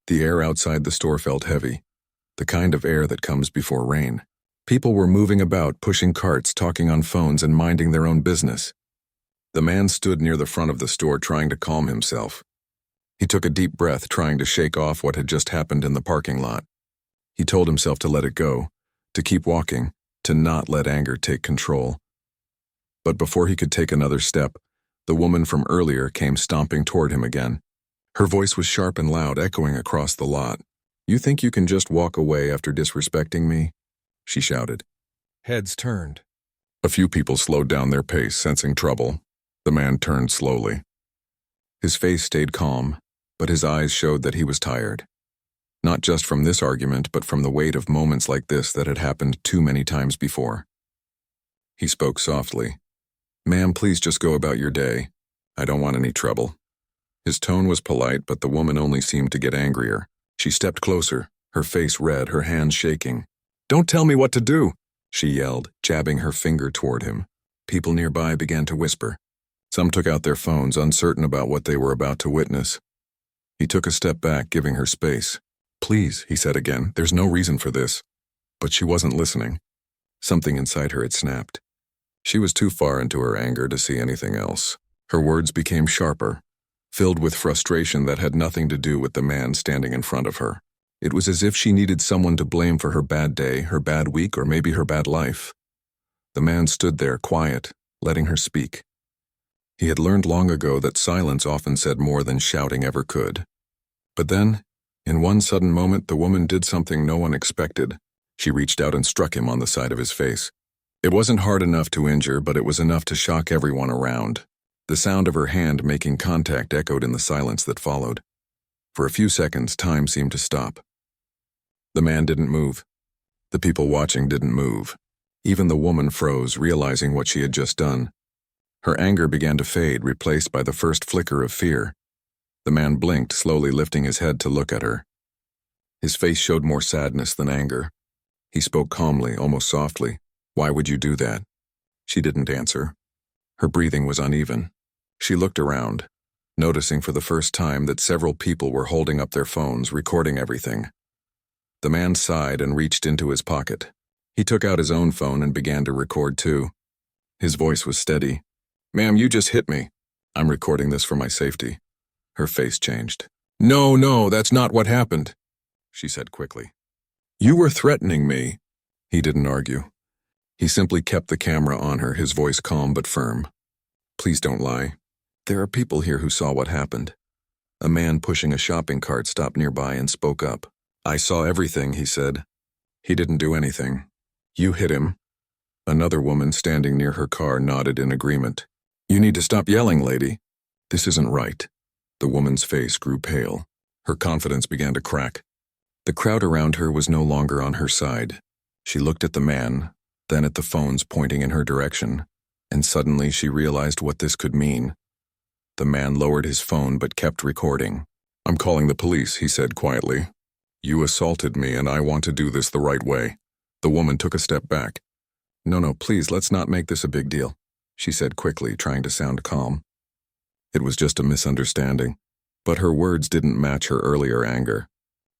The air outside the store felt heavy, the kind of air that comes before rain. People were moving about, pushing carts, talking on phones, and minding their own business. The man stood near the front of the store trying to calm himself. He took a deep breath, trying to shake off what had just happened in the parking lot. He told himself to let it go, to keep walking, to not let anger take control. But before he could take another step, the woman from earlier came stomping toward him again. Her voice was sharp and loud, echoing across the lot. "You think you can just walk away after disrespecting me?" she shouted. Heads turned. A few people slowed down their pace, sensing trouble. The man turned slowly. His face stayed calm, but his eyes showed that he was tired. Not just from this argument, but from the weight of moments like this that had happened too many times before. He spoke softly. "Ma'am, please just go about your day. I don't want any trouble." His tone was polite, but the woman only seemed to get angrier. She stepped closer, her face red, her hands shaking. "Don't tell me what to do," she yelled, jabbing her finger toward him. People nearby began to whisper. Some took out their phones, uncertain about what they were about to witness. He took a step back, giving her space. "Please," he said again, "there's no reason for this." But she wasn't listening. Something inside her had snapped. She was too far into her anger to see anything else. Her words became sharper, filled with frustration that had nothing to do with the man standing in front of her. It was as if she needed someone to blame for her bad day, her bad week, or maybe her bad life. The man stood there, quiet, letting her speak. He had learned long ago that silence often said more than shouting ever could. But then, in one sudden moment, the woman did something no one expected. She reached out and struck him on the side of his face. It wasn't hard enough to injure, but it was enough to shock everyone around. The sound of her hand making contact echoed in the silence that followed. For a few seconds, time seemed to stop. The man didn't move. The people watching didn't move. Even the woman froze, realizing what she had just done. Her anger began to fade, replaced by the first flicker of fear. The man blinked, slowly lifting his head to look at her. His face showed more sadness than anger. He spoke calmly, almost softly. "Why would you do that?" She didn't answer. Her breathing was uneven. She looked around, noticing for the first time that several people were holding up their phones, recording everything. The man sighed and reached into his pocket. He took out his own phone and began to record too. His voice was steady. "Ma'am, you just hit me. I'm recording this for my safety." Her face changed. No, that's not what happened," she said quickly. "You were threatening me." He didn't argue. He simply kept the camera on her, his voice calm but firm. "Please don't lie. There are people here who saw what happened." A man pushing a shopping cart stopped nearby and spoke up. "I saw everything," he said. "He didn't do anything. You hit him." Another woman standing near her car nodded in agreement. "You need to stop yelling, lady. This isn't right." The woman's face grew pale. Her confidence began to crack. The crowd around her was no longer on her side. She looked at the man, then at the phones pointing in her direction, and suddenly she realized what this could mean. The man lowered his phone but kept recording. "I'm calling the police," he said quietly. "You assaulted me and I want to do this the right way." The woman took a step back. No, please, let's not make this a big deal," she said quickly, trying to sound calm. It was just a misunderstanding, but her words didn't match her earlier anger.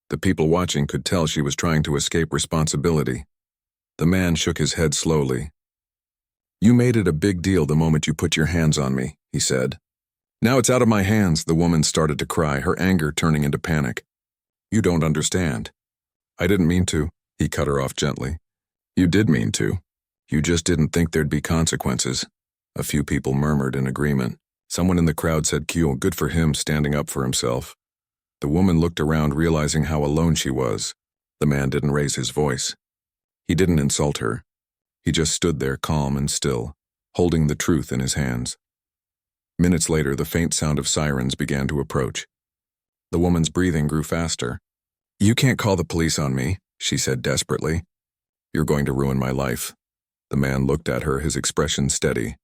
The people watching could tell she was trying to escape responsibility. The man shook his head slowly. "You made it a big deal the moment you put your hands on me," he said. "Now it's out of my hands." The woman started to cry, her anger turning into panic. "You don't understand." "I didn't mean to," he cut her off gently. "You did mean to. You just didn't think there'd be consequences." A few people murmured in agreement. Someone in the crowd said, "Good for him, standing up for himself." The woman looked around, realizing how alone she was. The man didn't raise his voice. He didn't insult her. He just stood there calm and still, holding the truth in his hands. Minutes later, the faint sound of sirens began to approach. The woman's breathing grew faster. "You can't call the police on me," she said desperately. "You're going to ruin my life." The man looked at her, his expression steady.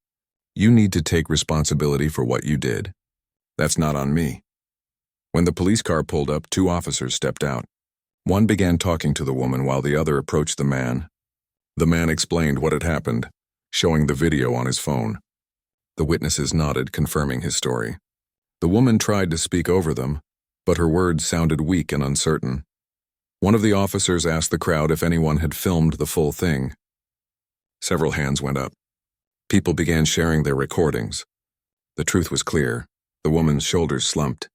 "You need to take responsibility for what you did. That's not on me." When the police car pulled up, 2 officers stepped out. One began talking to the woman while the other approached the man. The man explained what had happened, showing the video on his phone. The witnesses nodded, confirming his story. The woman tried to speak over them, but her words sounded weak and uncertain. One of the officers asked the crowd if anyone had filmed the full thing. Several hands went up. People began sharing their recordings. The truth was clear. The woman's shoulders slumped.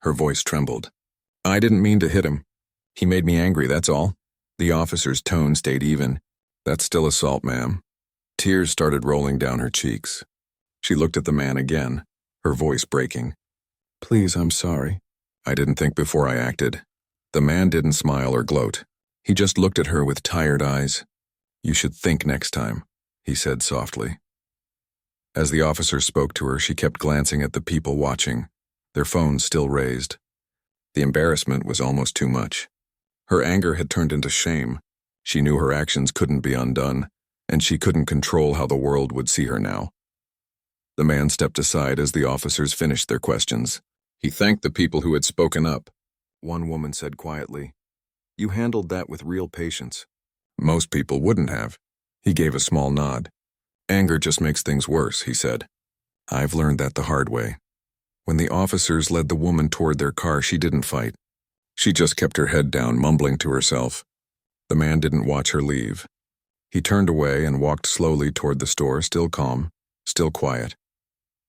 Her voice trembled. "I didn't mean to hit him. He made me angry, that's all." The officer's tone stayed even. "That's still assault, ma'am." Tears started rolling down her cheeks. She looked at the man again, her voice breaking. "Please, I'm sorry. I didn't think before I acted." The man didn't smile or gloat. He just looked at her with tired eyes. "You should think next time," he said softly. As the officer spoke to her, she kept glancing at the people watching, their phones still raised. The embarrassment was almost too much. Her anger had turned into shame. She knew her actions couldn't be undone, and she couldn't control how the world would see her now. The man stepped aside as the officers finished their questions. He thanked the people who had spoken up. One woman said quietly, "You handled that with real patience." "Most people wouldn't have." He gave a small nod. "Anger just makes things worse," he said. "I've learned that the hard way." When the officers led the woman toward their car, she didn't fight. She just kept her head down, mumbling to herself. The man didn't watch her leave. He turned away and walked slowly toward the store, still calm, still quiet.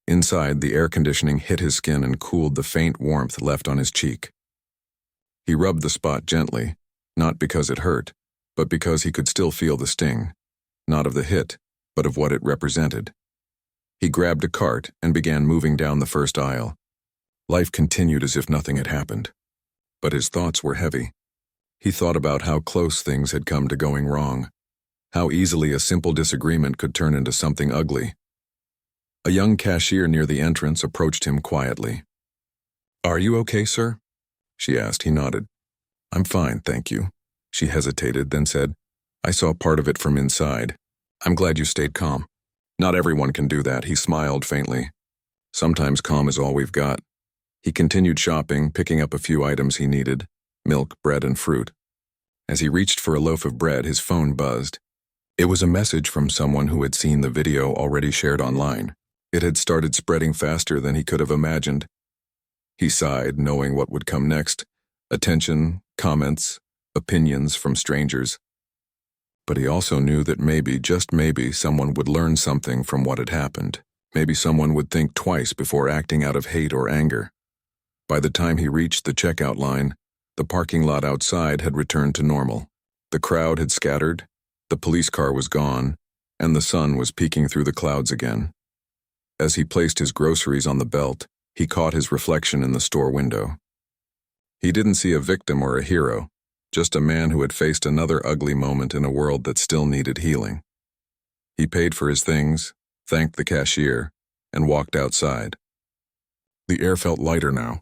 Inside, the air conditioning hit his skin and cooled the faint warmth left on his cheek. He rubbed the spot gently, not because it hurt, but because he could still feel the sting, not of the hit, but of what it represented. He grabbed a cart and began moving down the first aisle. Life continued as if nothing had happened. But his thoughts were heavy. He thought about how close things had come to going wrong, how easily a simple disagreement could turn into something ugly. A young cashier near the entrance approached him quietly. "Are you okay, sir?" she asked. He nodded. "I'm fine, thank you." She hesitated, then said, "I saw part of it from inside. I'm glad you stayed calm." "Not everyone can do that," he smiled faintly. "Sometimes calm is all we've got." He continued shopping, picking up a few items he needed, milk, bread, and fruit. As he reached for a loaf of bread, his phone buzzed. It was a message from someone who had seen the video already shared online. It had started spreading faster than he could have imagined. He sighed, knowing what would come next. Attention, comments, opinions from strangers. But he also knew that maybe, just maybe, someone would learn something from what had happened. Maybe someone would think twice before acting out of hate or anger. By the time he reached the checkout line, the parking lot outside had returned to normal. The crowd had scattered, the police car was gone, and the sun was peeking through the clouds again. As he placed his groceries on the belt, he caught his reflection in the store window. He didn't see a victim or a hero, just a man who had faced another ugly moment in a world that still needed healing. He paid for his things, thanked the cashier, and walked outside. The air felt lighter now.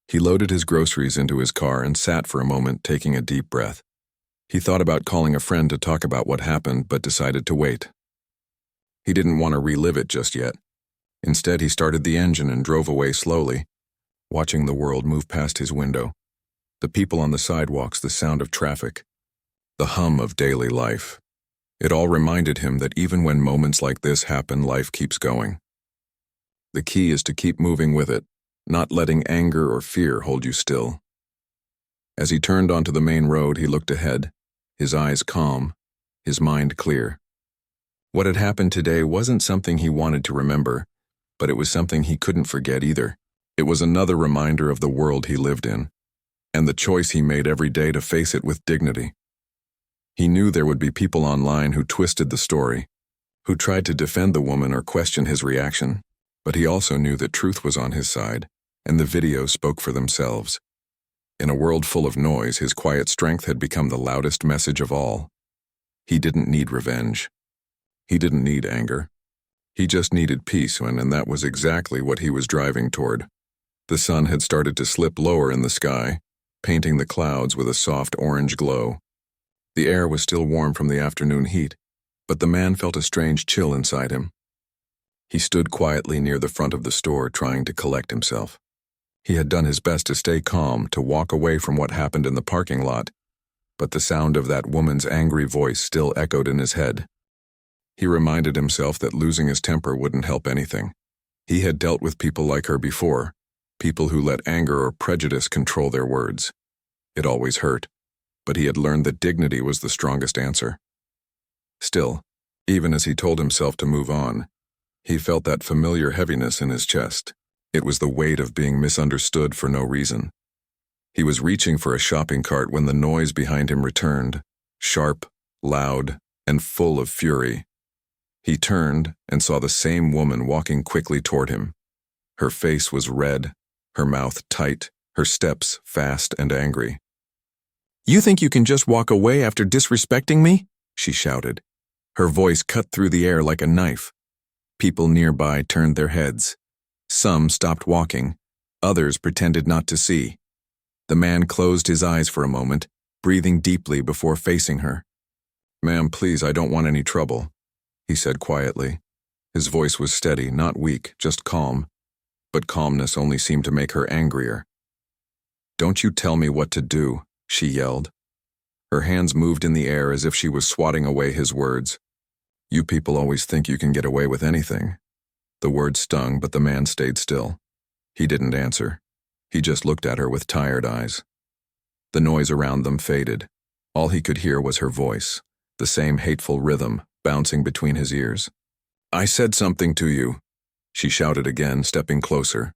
He loaded his groceries into his car and sat for a moment, taking a deep breath. He thought about calling a friend to talk about what happened, but decided to wait. He didn't want to relive it just yet. Instead, he started the engine and drove away slowly, watching the world move past his window. The people on the sidewalks, the sound of traffic, the hum of daily life. It all reminded him that even when moments like this happen, life keeps going. The key is to keep moving with it, not letting anger or fear hold you still. As he turned onto the main road, he looked ahead, his eyes calm, his mind clear. What had happened today wasn't something he wanted to remember, but it was something he couldn't forget either. It was another reminder of the world he lived in, and the choice he made every day to face it with dignity. He knew there would be people online who twisted the story, who tried to defend the woman or question his reaction, but he also knew that truth was on his side, and the videos spoke for themselves. In a world full of noise, his quiet strength had become the loudest message of all. He didn't need revenge. He didn't need anger. He just needed peace, and that was exactly what he was driving toward. The sun had started to slip lower in the sky, painting the clouds with a soft orange glow. The air was still warm from the afternoon heat, but the man felt a strange chill inside him. He stood quietly near the front of the store, trying to collect himself. He had done his best to stay calm, to walk away from what happened in the parking lot, but the sound of that woman's angry voice still echoed in his head. He reminded himself that losing his temper wouldn't help anything. He had dealt with people like her before, People who let anger or prejudice control their words. It always hurt, but he had learned that dignity was the strongest answer. Still, even as he told himself to move on, he felt that familiar heaviness in his chest. It was the weight of being misunderstood for no reason. He was reaching for a shopping cart when the noise behind him returned, sharp, loud, and full of fury. He turned and saw the same woman walking quickly toward him. Her face was red, her mouth tight, her steps fast and angry. "You think you can just walk away after disrespecting me?" she shouted. Her voice cut through the air like a knife. People nearby turned their heads. Some stopped walking. Others pretended not to see. The man closed his eyes for a moment, breathing deeply before facing her. "Ma'am, please, I don't want any trouble," he said quietly. His voice was steady, not weak, just calm. But calmness only seemed to make her angrier. "Don't you tell me what to do," she yelled. Her hands moved in the air as if she was swatting away his words. "You people always think you can get away with anything." The words stung, but the man stayed still. He didn't answer. He just looked at her with tired eyes. The noise around them faded. All he could hear was her voice, the same hateful rhythm bouncing between his ears. "I said something to you," she shouted again, stepping closer.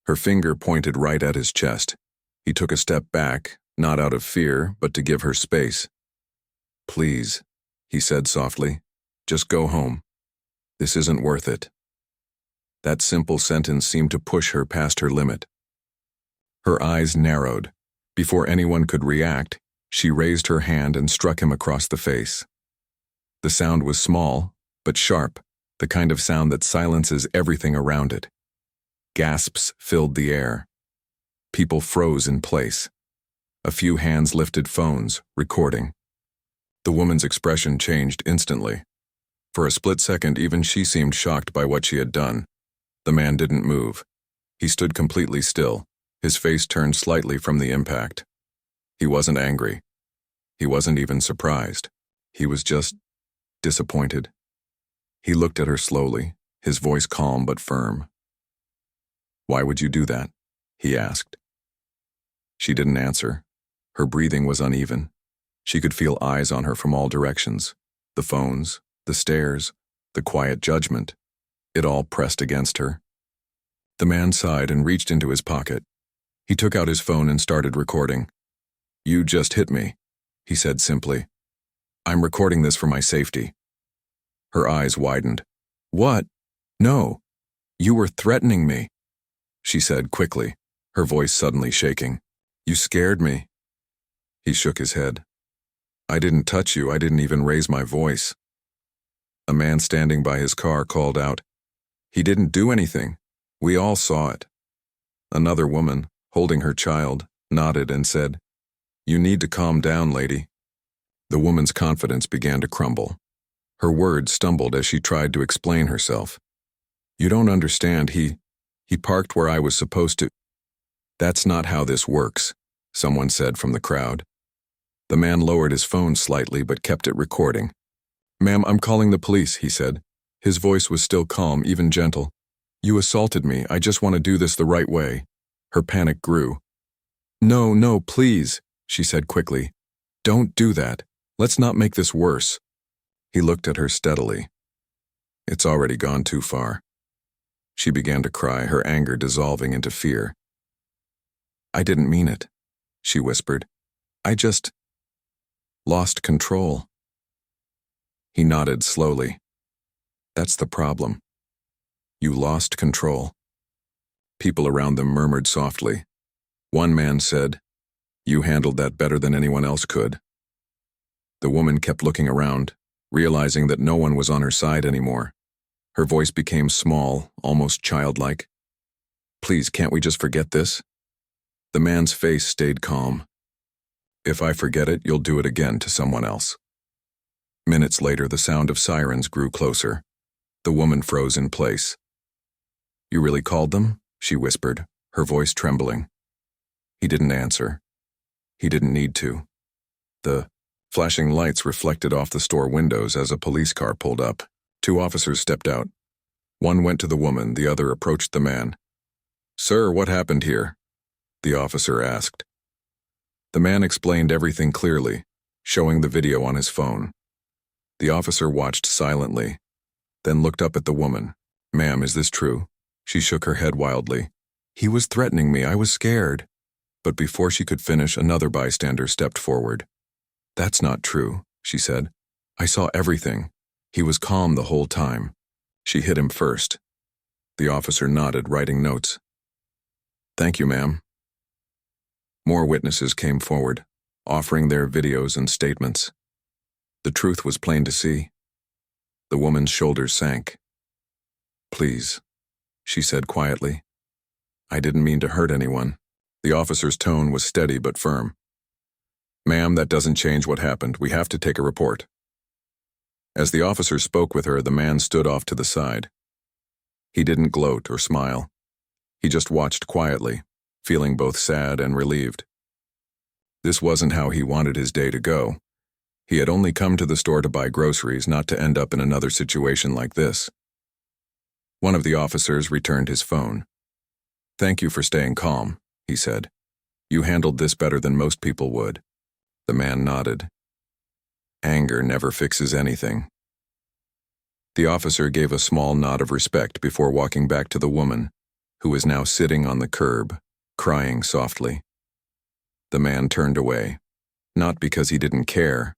Her finger pointed right at his chest. He took a step back, not out of fear, but to give her space. "Please," he said softly, "just go home. This isn't worth it." That simple sentence seemed to push her past her limit. Her eyes narrowed. Before anyone could react, she raised her hand and struck him across the face. The sound was small, but sharp, the kind of sound that silences everything around it. Gasps filled the air. People froze in place. A few hands lifted phones, recording. The woman's expression changed instantly. For a split second, even she seemed shocked by what she had done. The man didn't move. He stood completely still, his face turned slightly from the impact. He wasn't angry. He wasn't even surprised. He was just disappointed. He looked at her slowly, his voice calm but firm. "Why would you do that?" he asked. She didn't answer. Her breathing was uneven. She could feel eyes on her from all directions. The phones, the stares, the quiet judgment. It all pressed against her. The man sighed and reached into his pocket. He took out his phone and started recording. "You just hit me," he said simply. "I'm recording this for my safety." Her eyes widened. "What? No. You were threatening me," she said quickly, her voice suddenly shaking. "You scared me." He shook his head. "I didn't touch you. I didn't even raise my voice." A man standing by his car called out, "He didn't do anything. We all saw it." Another woman, holding her child, nodded and said, "You need to calm down, lady." The woman's confidence began to crumble. Her words stumbled as she tried to explain herself. "You don't understand. He parked where I was supposed to." "That's not how this works," someone said from the crowd. The man lowered his phone slightly but kept it recording. "Ma'am, I'm calling the police," he said. His voice was still calm, even gentle. "You assaulted me. I just want to do this the right way." Her panic grew. "No, no, please," she said quickly. "Don't do that. Let's not make this worse." He looked at her steadily. "It's already gone too far." She began to cry, her anger dissolving into fear. "I didn't mean it," she whispered. "I just lost control." He nodded slowly. "That's the problem. You lost control." People around them murmured softly. One man said, "You handled that better than anyone else could." The woman kept looking around, realizing that no one was on her side anymore. Her voice became small, almost childlike. "Please, can't we just forget this?" The man's face stayed calm. "If I forget it, you'll do it again to someone else." Minutes later, the sound of sirens grew closer. The woman froze in place. "You really called them?" she whispered, her voice trembling. He didn't answer. He didn't need to. The flashing lights reflected off the store windows as a police car pulled up. Two officers stepped out. One went to the woman, the other approached the man. "Sir, what happened here?" the officer asked. The man explained everything clearly, showing the video on his phone. The officer watched silently, then looked up at the woman. "Ma'am, is this true?" She shook her head wildly. "He was threatening me. I was scared." But before she could finish, another bystander stepped forward. "That's not true," she said. "I saw everything. He was calm the whole time. She hit him first." The officer nodded, writing notes. "Thank you, ma'am." More witnesses came forward, offering their videos and statements. The truth was plain to see. The woman's shoulders sank. "Please," she said quietly. "I didn't mean to hurt anyone." The officer's tone was steady but firm. "Ma'am, that doesn't change what happened. We have to take a report." As the officer spoke with her, the man stood off to the side. He didn't gloat or smile. He just watched quietly, feeling both sad and relieved. This wasn't how he wanted his day to go. He had only come to the store to buy groceries, not to end up in another situation like this. One of the officers returned his phone. "Thank you for staying calm," he said. "You handled this better than most people would." The man nodded. Anger never fixes anything. The officer gave a small nod of respect before walking back to the woman, who was now sitting on the curb, crying softly. The man turned away, not because he didn't care,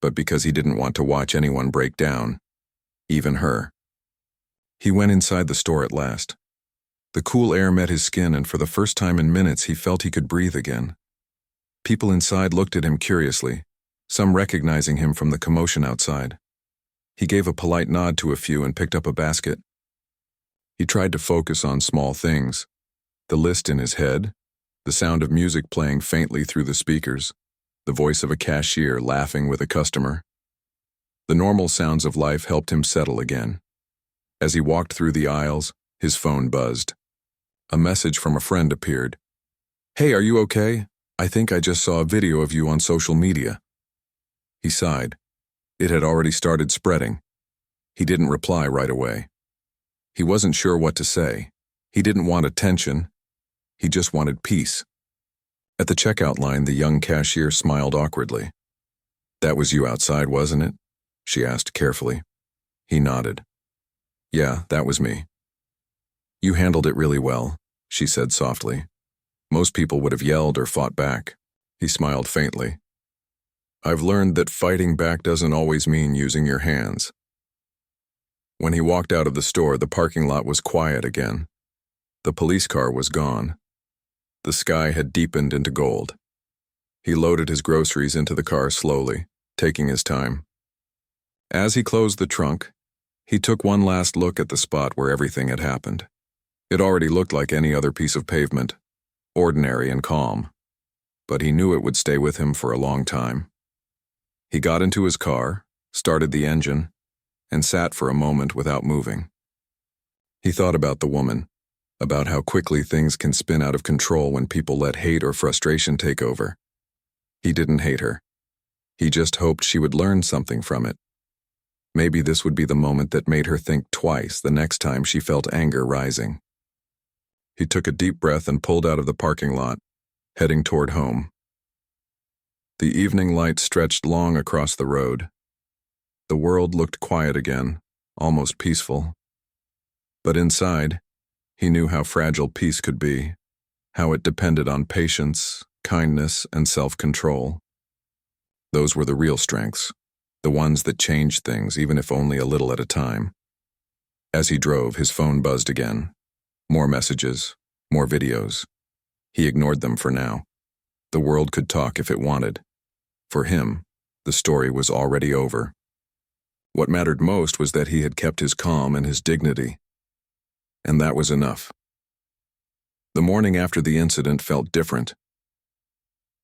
but because he didn't want to watch anyone break down, even her. He went inside the store at last. The cool air met his skin, and for the first time in minutes he felt he could breathe again. People inside looked at him curiously, some recognizing him from the commotion outside. He gave a polite nod to a few and picked up a basket. He tried to focus on small things: the list in his head, the sound of music playing faintly through the speakers, the voice of a cashier laughing with a customer. The normal sounds of life helped him settle again. As he walked through the aisles, his phone buzzed. A message from a friend appeared. "Hey, are you okay? I think I just saw a video of you on social media." He sighed. It had already started spreading. He didn't reply right away. He wasn't sure what to say. He didn't want attention. He just wanted peace. At the checkout line, the young cashier smiled awkwardly. "That was you outside, wasn't it?" she asked carefully. He nodded. "Yeah, that was me." "You handled it really well," she said softly. "Most people would have yelled or fought back." He smiled faintly. "I've learned that fighting back doesn't always mean using your hands." When he walked out of the store, the parking lot was quiet again. The police car was gone. The sky had deepened into gold. He loaded his groceries into the car slowly, taking his time. As he closed the trunk, he took one last look at the spot where everything had happened. It already looked like any other piece of pavement, ordinary and calm, but he knew it would stay with him for a long time. He got into his car, started the engine, and sat for a moment without moving. He thought about the woman, about how quickly things can spin out of control when people let hate or frustration take over. He didn't hate her. He just hoped she would learn something from it. Maybe this would be the moment that made her think twice the next time she felt anger rising. He took a deep breath and pulled out of the parking lot, heading toward home. The evening light stretched long across the road. The world looked quiet again, almost peaceful. But inside, he knew how fragile peace could be, how it depended on patience, kindness, and self-control. Those were the real strengths, the ones that changed things, even if only a little at a time. As he drove, his phone buzzed again. More messages, more videos. He ignored them for now. The world could talk if it wanted. For him, the story was already over. What mattered most was that he had kept his calm and his dignity. And that was enough. The morning after the incident felt different.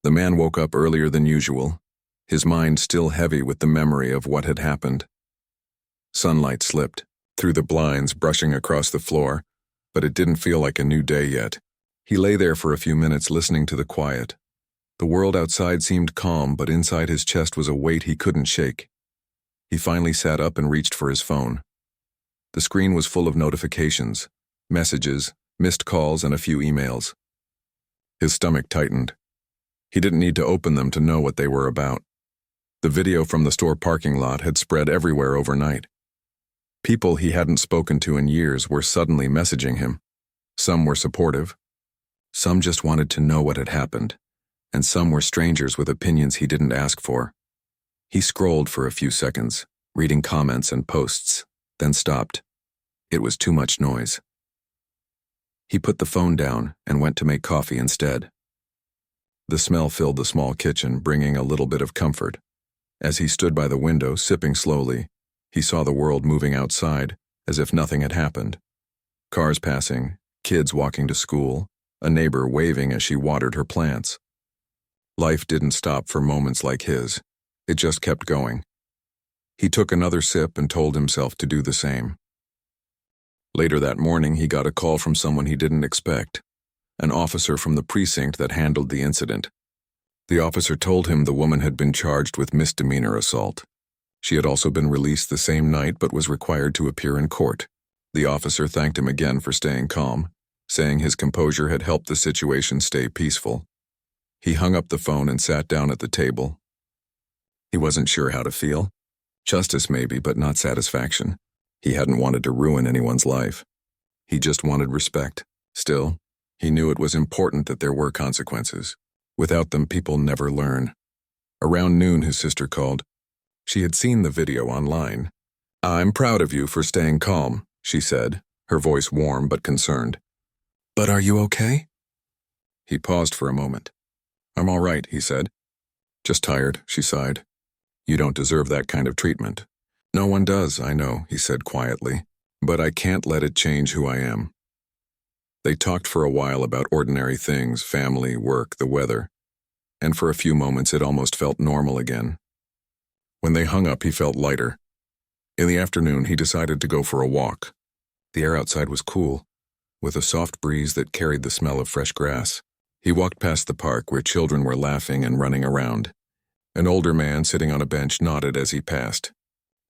The man woke up earlier than usual, his mind still heavy with the memory of what had happened. Sunlight slipped through the blinds, brushing across the floor, but it didn't feel like a new day yet. He lay there for a few minutes, listening to the quiet. The world outside seemed calm, but inside his chest was a weight he couldn't shake. He finally sat up and reached for his phone. The screen was full of notifications, messages, Missed calls and a few emails. His stomach tightened. He didn't need to open them to know what they were about. The video from the store parking lot had spread everywhere overnight. People he hadn't spoken to in years were suddenly messaging him. Some were supportive. Some just wanted to know what had happened, and some were strangers with opinions he didn't ask for. He scrolled for a few seconds, reading comments and posts, then stopped. It was too much noise. He put the phone down and went to make coffee instead. The smell filled the small kitchen, bringing a little bit of comfort. As he stood by the window, sipping slowly, he saw the world moving outside, as if nothing had happened. Cars passing, kids walking to school, a neighbor waving as she watered her plants. Life didn't stop for moments like his. It just kept going. He took another sip and told himself to do the same. Later that morning, he got a call from someone he didn't expect, an officer from the precinct that handled the incident. The officer told him the woman had been charged with misdemeanor assault. She had also been released the same night but was required to appear in court. The officer thanked him again for staying calm, saying his composure had helped the situation stay peaceful. He hung up the phone and sat down at the table. He wasn't sure how to feel. Justice maybe, but not satisfaction. He hadn't wanted to ruin anyone's life. He just wanted respect. Still, he knew it was important that there were consequences. Without them, people never learn. Around noon, his sister called. She had seen the video online. "I'm proud of you for staying calm," she said, her voice warm but concerned. "But are you okay?" He paused for a moment. "I'm all right," he said. "Just tired," she sighed. "You don't deserve that kind of treatment." "No one does, I know," he said quietly. "But I can't let it change who I am." They talked for a while about ordinary things, family, work, the weather. And for a few moments it almost felt normal again. When they hung up, he felt lighter. In the afternoon, he decided to go for a walk. The air outside was cool, with a soft breeze that carried the smell of fresh grass. He walked past the park where children were laughing and running around. An older man sitting on a bench nodded as he passed.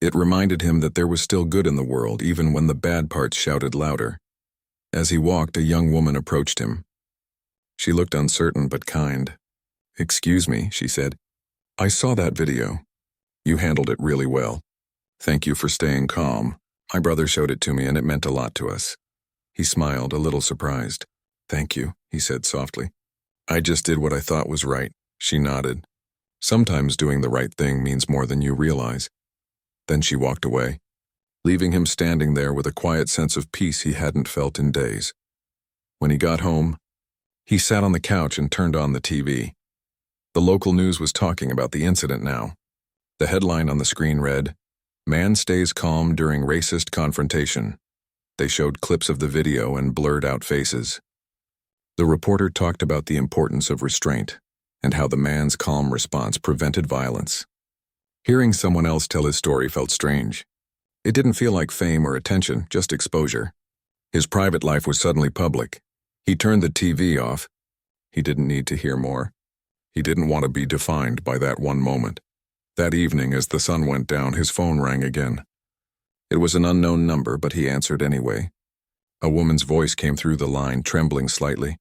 It reminded him that there was still good in the world, even when the bad parts shouted louder. As he walked, a young woman approached him. She looked uncertain but kind. "Excuse me," she said. "I saw that video. You handled it really well. Thank you for staying calm. My brother showed it to me and it meant a lot to us." He smiled, a little surprised. "Thank you," he said softly. "I just did what I thought was right." She nodded. "Sometimes doing the right thing means more than you realize." Then she walked away, leaving him standing there with a quiet sense of peace he hadn't felt in days. When he got home, he sat on the couch and turned on the TV. The local news was talking about the incident now. The headline on the screen read, "Man stays calm during racist confrontation." They showed clips of the video and blurred out faces. The reporter talked about the importance of restraint and how the man's calm response prevented violence. Hearing someone else tell his story felt strange. It didn't feel like fame or attention, just exposure. His private life was suddenly public. He turned the TV off. He didn't need to hear more. He didn't want to be defined by that one moment. That evening, as the sun went down, his phone rang again. It was an unknown number, but he answered anyway. A woman's voice came through the line, trembling slightly.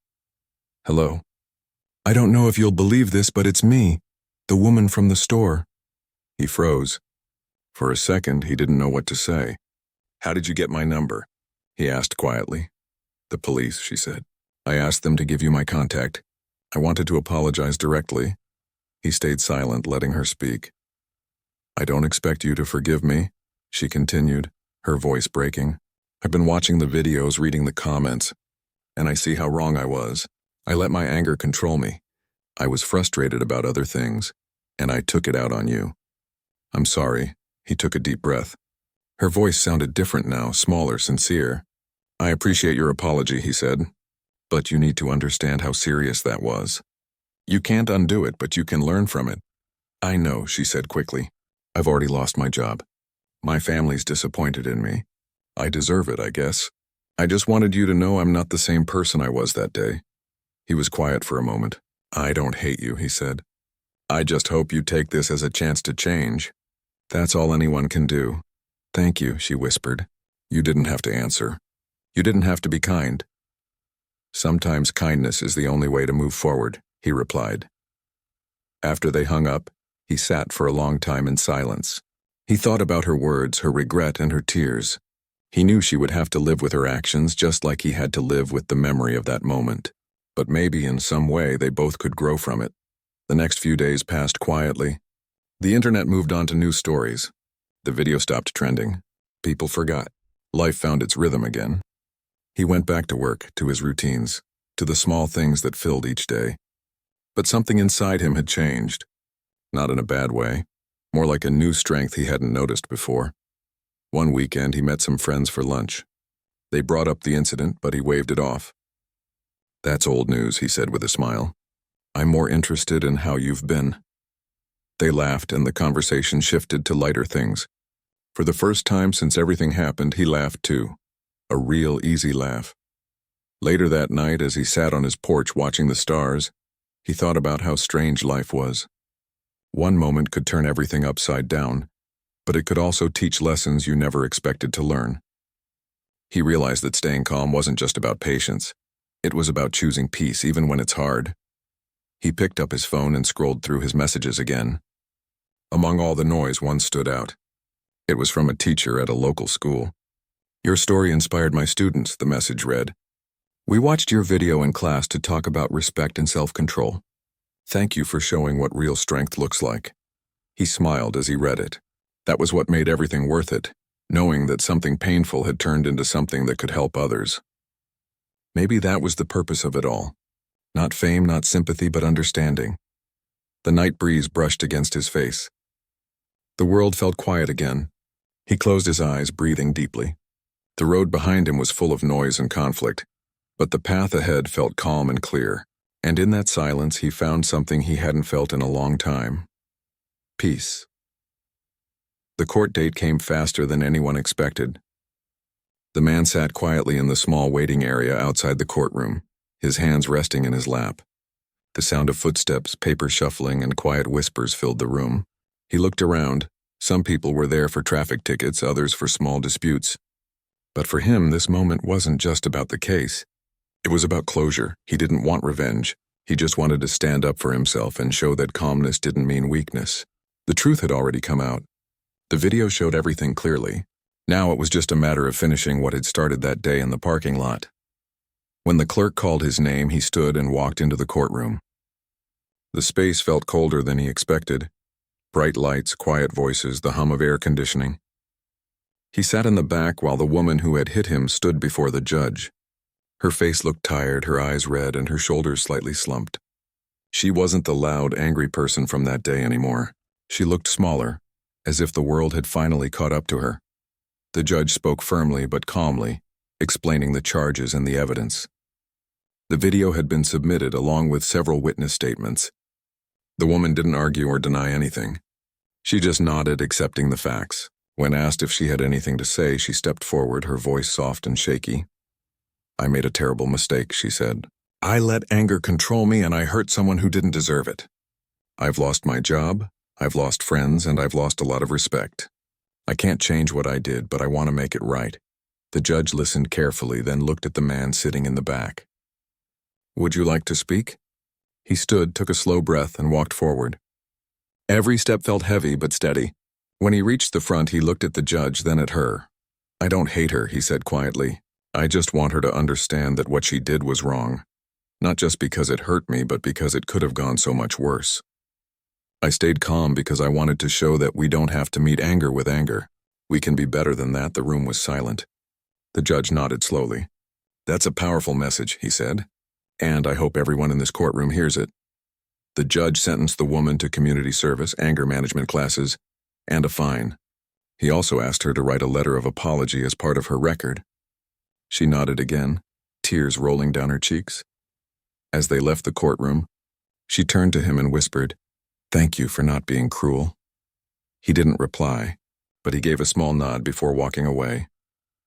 "Hello. I don't know if you'll believe this, but it's me, the woman from the store." He froze. For a second, he didn't know what to say. "How did you get my number?" he asked quietly. "The police," she said. "I asked them to give you my contact. I wanted to apologize directly." He stayed silent, letting her speak. "I don't expect you to forgive me," she continued, her voice breaking. "I've been watching the videos, reading the comments, and I see how wrong I was. I let my anger control me. I was frustrated about other things, and I took it out on you. I'm sorry." He took a deep breath. Her voice sounded different now, smaller, sincere. "I appreciate your apology," he said, "but you need to understand how serious that was. You can't undo it, but you can learn from it." "I know," she said quickly. "I've already lost my job. My family's disappointed in me. I deserve it, I guess. I just wanted you to know I'm not the same person I was that day." He was quiet for a moment. "I don't hate you," he said. "I just hope you take this as a chance to change. That's all anyone can do." "Thank you," she whispered. "You didn't have to answer. You didn't have to be kind. Sometimes kindness is the only way to move forward, he replied. After they hung up, he sat for a long time in silence. He thought about her words, her regret, and her tears. He knew she would have to live with her actions just like he had to live with the memory of that moment. But maybe in some way they both could grow from it. The next few days passed quietly. The internet moved on to new stories. The video stopped trending. People forgot. Life found its rhythm again. He went back to work, to his routines, to the small things that filled each day. But something inside him had changed. Not in a bad way, more like a new strength he hadn't noticed before. One weekend he met some friends for lunch. They brought up the incident, but he waved it off. "That's old news," he said with a smile. "I'm more interested in how you've been." They laughed and the conversation shifted to lighter things. For the first time since everything happened, he laughed too. A real easy laugh. Later that night, as he sat on his porch watching the stars, he thought about how strange life was. One moment could turn everything upside down, but it could also teach lessons you never expected to learn. He realized that staying calm wasn't just about patience. It was about choosing peace even when it's hard. He picked up his phone and scrolled through his messages again. Among all the noise, one stood out. It was from a teacher at a local school. "Your story inspired my students," the message read. "We watched your video in class to talk about respect and self-control. Thank you for showing what real strength looks like." He smiled as he read it. That was what made everything worth it, knowing that something painful had turned into something that could help others. Maybe that was the purpose of it all. Not fame, not sympathy, but understanding. The night breeze brushed against his face. The world felt quiet again. He closed his eyes, breathing deeply. The road behind him was full of noise and conflict, but the path ahead felt calm and clear, and in that silence he found something he hadn't felt in a long time. Peace. The court date came faster than anyone expected. The man sat quietly in the small waiting area outside the courtroom, his hands resting in his lap. The sound of footsteps, paper shuffling, and quiet whispers filled the room. He looked around. Some people were there for traffic tickets, others for small disputes. But for him, this moment wasn't just about the case. It was about closure. He didn't want revenge. He just wanted to stand up for himself and show that calmness didn't mean weakness. The truth had already come out. The video showed everything clearly. Now it was just a matter of finishing what had started that day in the parking lot. When the clerk called his name, he stood and walked into the courtroom. The space felt colder than he expected. Bright lights, quiet voices, the hum of air conditioning. He sat in the back while the woman who had hit him stood before the judge. Her face looked tired, her eyes red, and her shoulders slightly slumped. She wasn't the loud, angry person from that day anymore. She looked smaller, as if the world had finally caught up to her. The judge spoke firmly but calmly, explaining the charges and the evidence. The video had been submitted along with several witness statements. The woman didn't argue or deny anything. She just nodded, accepting the facts. When asked if she had anything to say, she stepped forward, her voice soft and shaky. "I made a terrible mistake," she said. "I let anger control me and I hurt someone who didn't deserve it. I've lost my job, I've lost friends, and I've lost a lot of respect. I can't change what I did, but I want to make it right." The judge listened carefully, then looked at the man sitting in the back. "Would you like to speak?" He stood, took a slow breath, and walked forward. Every step felt heavy but steady. When he reached the front, he looked at the judge, then at her. "I don't hate her," he said quietly. "I just want her to understand that what she did was wrong. Not just because it hurt me, but because it could have gone so much worse. I stayed calm because I wanted to show that we don't have to meet anger with anger. We can be better than that." The room was silent. The judge nodded slowly. "That's a powerful message," he said. "And I hope everyone in this courtroom hears it." The judge sentenced the woman to community service, anger management classes, and a fine. He also asked her to write a letter of apology as part of her record. She nodded again, tears rolling down her cheeks. As they left the courtroom, she turned to him and whispered, "Thank you for not being cruel." He didn't reply, but he gave a small nod before walking away.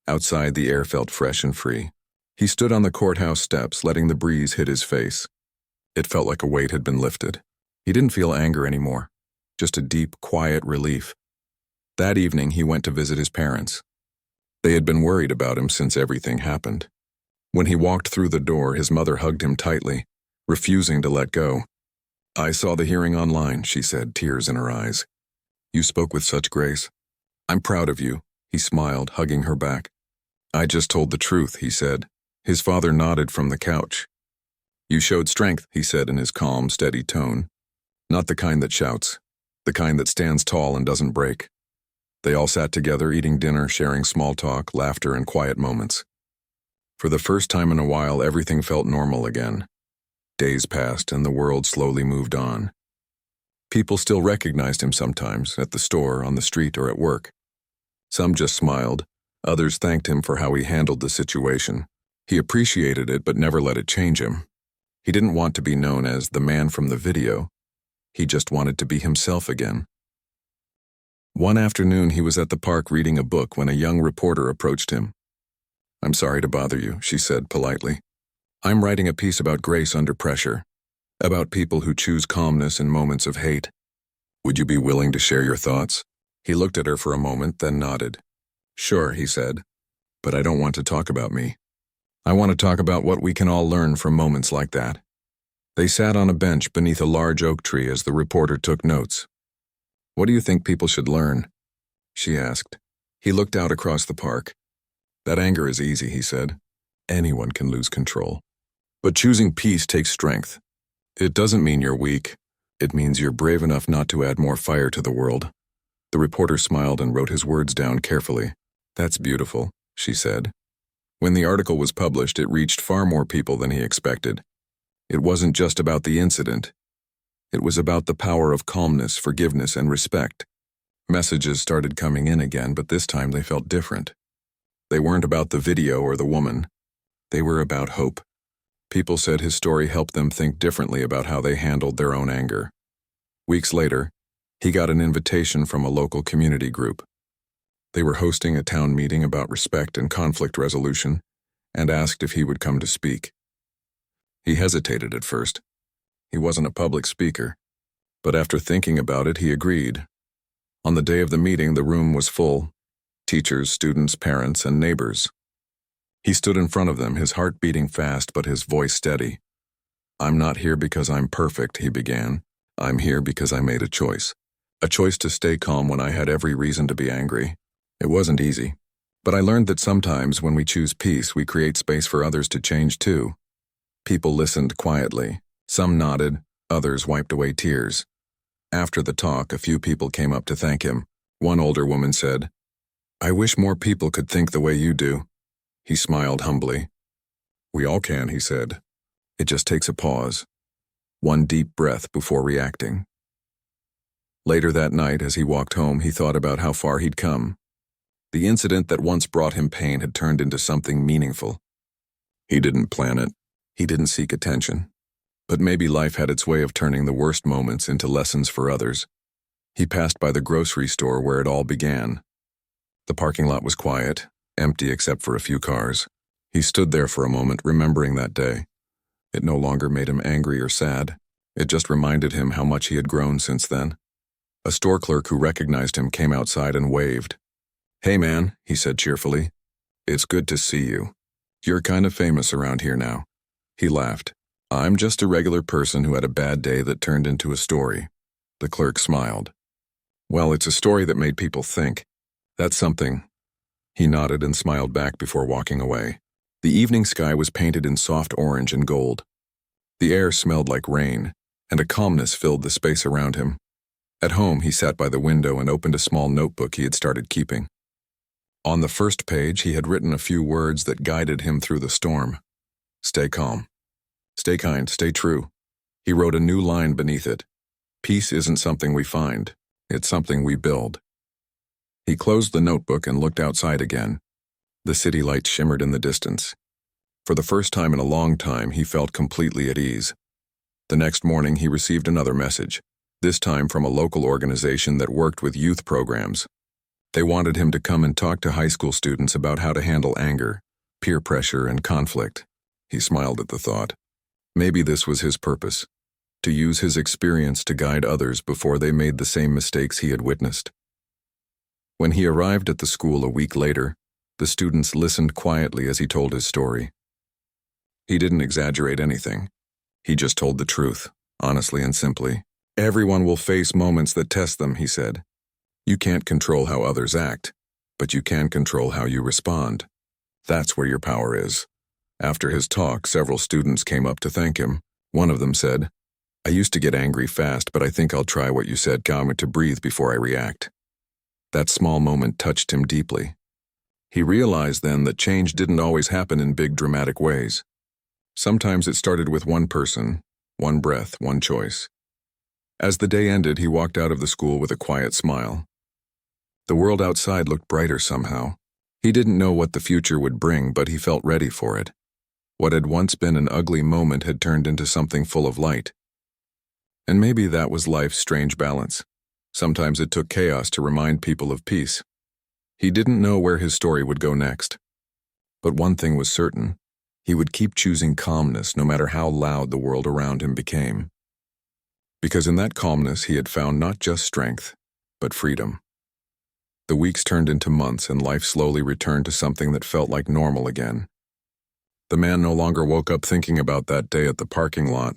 Outside, the air felt fresh and free. He stood on the courthouse steps, letting the breeze hit his face. It felt like a weight had been lifted. He didn't feel anger anymore, just a deep, quiet relief. That evening, he went to visit his parents. They had been worried about him since everything happened. When he walked through the door, his mother hugged him tightly, refusing to let go. "I saw the hearing online," she said, tears in her eyes. "You spoke with such grace. I'm proud of you," he smiled, hugging her back. "I just told the truth," he said. His father nodded from the couch. "You showed strength," he said in his calm, steady tone. "Not the kind that shouts, the kind that stands tall and doesn't break." They all sat together, eating dinner, sharing small talk, laughter, and quiet moments. For the first time in a while, everything felt normal again. Days passed, and the world slowly moved on. People still recognized him sometimes, at the store, on the street, or at work. Some just smiled, others thanked him for how he handled the situation. He appreciated it, but never let it change him. He didn't want to be known as the man from the video. He just wanted to be himself again. One afternoon, he was at the park reading a book when a young reporter approached him. "I'm sorry to bother you," she said politely. "I'm writing a piece about grace under pressure, about people who choose calmness in moments of hate. Would you be willing to share your thoughts?" He looked at her for a moment, then nodded. "Sure," he said, "but I don't want to talk about me. I want to talk about what we can all learn from moments like that." They sat on a bench beneath a large oak tree as the reporter took notes. "What do you think people should learn?" she asked. He looked out across the park. "That anger is easy," he said. "Anyone can lose control. But choosing peace takes strength. It doesn't mean you're weak. It means you're brave enough not to add more fire to the world." The reporter smiled and wrote his words down carefully. "That's beautiful," she said. When the article was published, it reached far more people than he expected. It wasn't just about the incident. It was about the power of calmness, forgiveness, and respect. Messages started coming in again, but this time they felt different. They weren't about the video or the woman. They were about hope. People said his story helped them think differently about how they handled their own anger. Weeks later, he got an invitation from a local community group. They were hosting a town meeting about respect and conflict resolution, and asked if he would come to speak. He hesitated at first. He wasn't a public speaker, but after thinking about it, he agreed. On the day of the meeting, the room was full: teachers, students, parents, and neighbors. He stood in front of them, his heart beating fast but his voice steady. "I'm not here because I'm perfect," he began. "I'm here because I made a choice. A choice to stay calm when I had every reason to be angry. It wasn't easy, but I learned that sometimes when we choose peace, we create space for others to change too." People listened quietly. Some nodded, others wiped away tears. After the talk, a few people came up to thank him. One older woman said, "I wish more people could think the way you do." He smiled humbly. "We all can," he said. "It just takes a pause. One deep breath before reacting." Later that night, as he walked home, he thought about how far he'd come. The incident that once brought him pain had turned into something meaningful. He didn't plan it. He didn't seek attention. But maybe life had its way of turning the worst moments into lessons for others. He passed by the grocery store where it all began. The parking lot was quiet, empty except for a few cars. He stood there for a moment, remembering that day. It no longer made him angry or sad. It just reminded him how much he had grown since then. A store clerk who recognized him came outside and waved. "Hey man," he said cheerfully. "It's good to see you. You're kind of famous around here now." He laughed. "I'm just a regular person who had a bad day that turned into a story." The clerk smiled. "Well, it's a story that made people think. That's something." He nodded and smiled back before walking away. The evening sky was painted in soft orange and gold. The air smelled like rain, and a calmness filled the space around him. At home, he sat by the window and opened a small notebook he had started keeping. On the first page, he had written a few words that guided him through the storm. "Stay calm. Stay kind, stay true." He wrote a new line beneath it. "Peace isn't something we find, it's something we build." He closed the notebook and looked outside again. The city lights shimmered in the distance. For the first time in a long time, he felt completely at ease. The next morning, he received another message, this time from a local organization that worked with youth programs. They wanted him to come and talk to high school students about how to handle anger, peer pressure, and conflict. He smiled at the thought. Maybe this was his purpose, to use his experience to guide others before they made the same mistakes he had witnessed. When he arrived at the school a week later, the students listened quietly as he told his story. He didn't exaggerate anything. He just told the truth, honestly and simply. Everyone will face moments that test them, he said. You can't control how others act, but you can control how you respond. That's where your power is. After his talk, several students came up to thank him. One of them said, I used to get angry fast, but I think I'll try what you said, calm to breathe before I react. That small moment touched him deeply. He realized then that change didn't always happen in big dramatic ways. Sometimes it started with one person, one breath, one choice. As the day ended, he walked out of the school with a quiet smile. The world outside looked brighter somehow. He didn't know what the future would bring, but he felt ready for it. What had once been an ugly moment had turned into something full of light. And maybe that was life's strange balance. Sometimes it took chaos to remind people of peace. He didn't know where his story would go next. But one thing was certain. He would keep choosing calmness no matter how loud the world around him became. Because in that calmness he had found not just strength, but freedom. The weeks turned into months and life slowly returned to something that felt like normal again. The man no longer woke up thinking about that day at the parking lot.